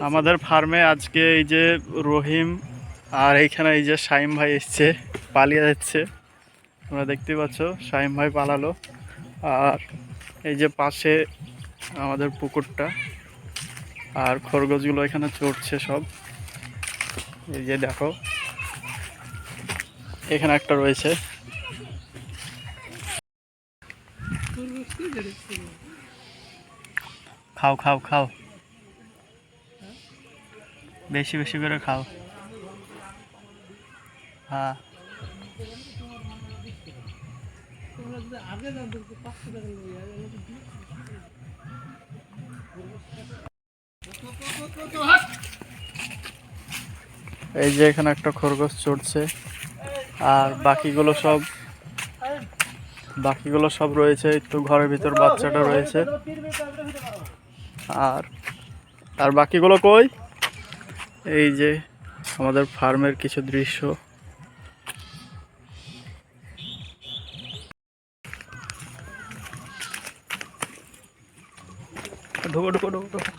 আমাদের ফার্মে আজকে এই যে রহিম আর এইখানে এই যে শাইম ভাই এসছে, পালিয়ে যাচ্ছে। তোমরা দেখতেই পাচ্ছ শাইম ভাই পালালো। আর এই যে পাশে আমাদের পুকুরটা, আর খরগোশগুলো এখানে চড়ছে সব। এই যে দেখো এখানে একটা রয়েছে। খাও খাও খাও, বেশি বেশি করে খাও। হ্যাঁ, এই যে এখানে একটা খরগোশ চড়ছে। আর বাকিগুলো সব রয়েছে একটু ঘরের ভিতর, বাচ্চাটা রয়েছে। আর আর বাকিগুলো কই? এই যে আমাদের ফার্মের কিছু দৃশ্য। ঢোকো ঢোকো ঢোকো ঢোকো।